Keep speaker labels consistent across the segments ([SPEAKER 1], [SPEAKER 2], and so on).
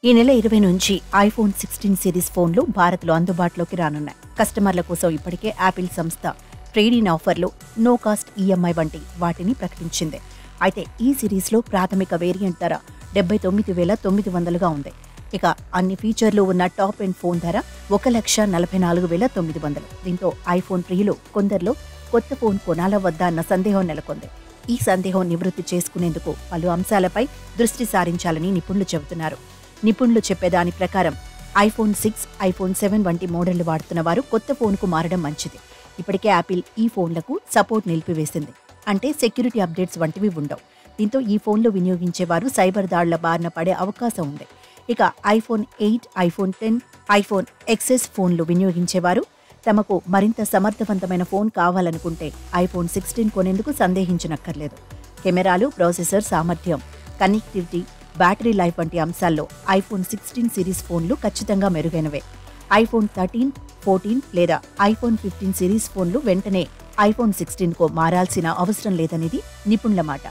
[SPEAKER 1] ఈ నెల 20 నుంచి ఐఫోన్ 16 సిరీస్ ఫోన్లు భారత్లో అందుబాటులోకి రానున్నాయి. కస్టమర్ల కోసం ఇప్పటికే యాపిల్ సంస్థ ట్రేడ్ ఇన్ ఆఫర్లు, నో కాస్ట్ ఈఎంఐ వంటి వాటిని ప్రకటించింది. అయితే ఈ సిరీస్లో ప్రాథమిక వేరియంట్ ధర 79,900గా ఉంది. ఇక అన్ని ఫీచర్లు ఉన్న టాప్ ఎండ్ ఫోన్ ధర 1,44,900. దీంతో ఐఫోన్ ప్రియులు కొందరిలో కొత్త ఫోన్ కొనాలా వద్దా అన్న సందేహం నెలకొంది. ఈ సందేహం నివృత్తి చేసుకునేందుకు పలు అంశాలపై దృష్టి సారించాలని నిపుణులు చెబుతున్నారు. నిపుణులు చెప్పేదాని ప్రకారం ఐఫోన్ 6, ఐఫోన్ 7 వంటి మోడళ్లు వాడుతున్న వారు కొత్త ఫోన్కు మారడం మంచిది. ఇప్పటికే యాపిల్ ఈ ఫోన్లకు సపోర్ట్ నిలిపివేసింది. అంటే సెక్యూరిటీ అప్డేట్స్ వంటివి ఉండవు. దీంతో ఈ ఫోన్లు వినియోగించేవారు సైబర్ దాడుల బారిన పడే అవకాశం ఉంది. ఇక ఐఫోన్ 8, ఐఫోన్ 10, ఐఫోన్ XS ఫోన్లు వినియోగించేవారు తమకు మరింత సమర్థవంతమైన ఫోన్ కావాలనుకుంటే ఐఫోన్ 16 కొనేందుకు సందేహించనక్కర్లేదు. కెమెరాలు, ప్రాసెసర్ సామర్థ్యం, కనెక్టివిటీ, బ్యాటరీ లైఫ్ వంటి అంశాల్లో ఐఫోన్ 16 సిరీస్ ఫోన్లు ఖచ్చితంగా మెరుగైనవే. ఐఫోన్ 13, 14 లేదా ఐఫోన్ 15 సిరీస్ ఫోన్లు వెంటనే ఐఫోన్ 16కు మారాల్సిన అవసరం లేదనేది నిపుణుల మాట.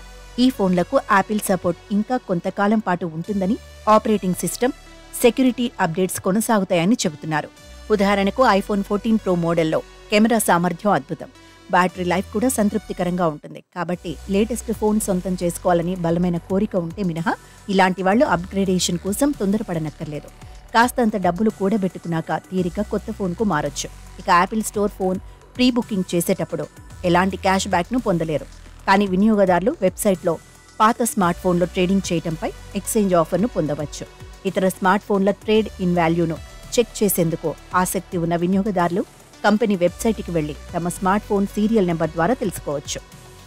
[SPEAKER 1] ఈ ఫోన్లకు యాపిల్ సపోర్ట్ ఇంకా కొంతకాలం పాటు ఉంటుందని, ఆపరేటింగ్ సిస్టమ్, సెక్యూరిటీ అప్డేట్స్ కొనసాగుతాయని చెబుతున్నారు. ఉదాహరణకు ఐఫోన్ 14 ప్రో మోడల్లో కెమెరా సామర్థ్యం అద్భుతం, బ్యాటరీ లైఫ్ కూడా సంతృప్తికరంగా ఉంటుంది. కాబట్టి లేటెస్ట్ ఫోన్ సొంతం చేసుకోవాలని బలమైన కోరిక ఉంటే మినహా ఇలాంటి వాళ్లు అప్గ్రేడేషన్ కోసం తొందరపడనక్కర్లేదు. కాస్తంత డబ్బులు కూడబెట్టుకున్నాక తీరిక కొత్త ఫోన్కు మారొచ్చు. ఇక Apple store phone pre booking చేసేటప్పుడు ఎలాంటి క్యాష్ బ్యాక్ను పొందలేరు. కానీ వినియోగదారులు వెబ్సైట్లో పాత స్మార్ట్ ఫోన్లో ట్రేడింగ్ చేయడంపై ఎక్స్చేంజ్ ఆఫర్ను పొందవచ్చు. ఇతర స్మార్ట్ ఫోన్ల ట్రేడ్ ఇన్ వాల్యూను చెక్ చేసేందుకు ఆసక్తి ఉన్న వినియోగదారులు కంపెనీ వెబ్సైట్కి వెళ్లి తమ స్మార్ట్ ఫోన్ సీరియల్ నెంబర్ ద్వారా తెలుసుకోవచ్చు.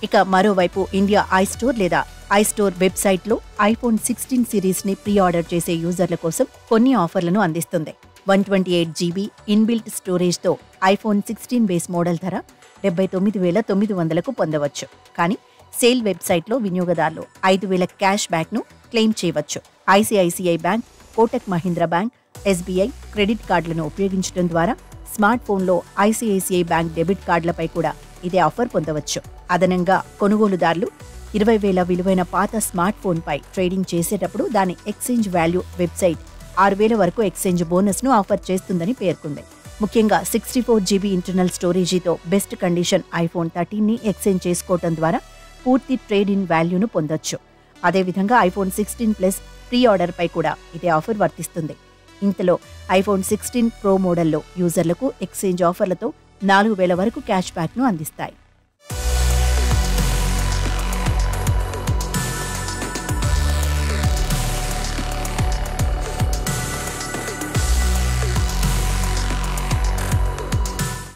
[SPEAKER 1] ఇక మరోవైపు ఇండియా ఐస్టోర్ లేదా ఐస్టోర్ వెబ్సైట్లో ఐఫోన్ 16 సిరీస్ని ప్రీ ఆర్డర్ చేసే యూజర్ల కోసం కొన్ని ఆఫర్లను అందిస్తుంది. 128 GB ఇన్బిల్ట్ స్టోరేజ్తో ఐఫోన్ 16 బేస్ మోడల్ ధర 79,900కు పొందవచ్చు. కానీ సేల్ వెబ్సైట్లో వినియోగదారులు 5,000 క్యాష్ బ్యాక్ను క్లెయిమ్ చేయవచ్చు. ICICI bank, Kotak Mahindra bank, SBI credit కార్డులను ఉపయోగించడం ద్వారా స్మార్ట్ ఫోన్లో ఐసిఐసిఐ బ్యాంక్ డెబిట్ కార్డులపై కూడా ఇదే ఆఫర్ పొందవచ్చు. అదనంగా కొనుగోలుదారులు 20,000 విలువైన పాత స్మార్ట్ ఫోన్పై ట్రేడింగ్ చేసేటప్పుడు దాని ఎక్స్చేంజ్ వాల్యూ వెబ్సైట్ 6,000 వరకు ఎక్స్చేంజ్ బోనస్ను ఆఫర్ చేస్తుందని పేర్కొంది. ముఖ్యంగా 64 GB ఇంటర్నల్ స్టోరేజీతో బెస్ట్ కండిషన్ ఐఫోన్ 13ని ఎక్స్చేంజ్ చేసుకోవడం ద్వారా పూర్తి ట్రేడ్ ఇన్ వాల్యూను పొందొచ్చు. అదేవిధంగా ఐఫోన్ 16 ప్లస్ ప్రీ ఆర్డర్పై కూడా ఇదే ఆఫర్ వర్తిస్తుంది. ఇంతలో ఐఫోన్ 16 ప్రో మోడల్లో యూజర్లకు ఎక్స్చేంజ్ ఆఫర్లతో 4,000 వరకు క్యాష్ బ్యాక్ను అందిస్తాయి.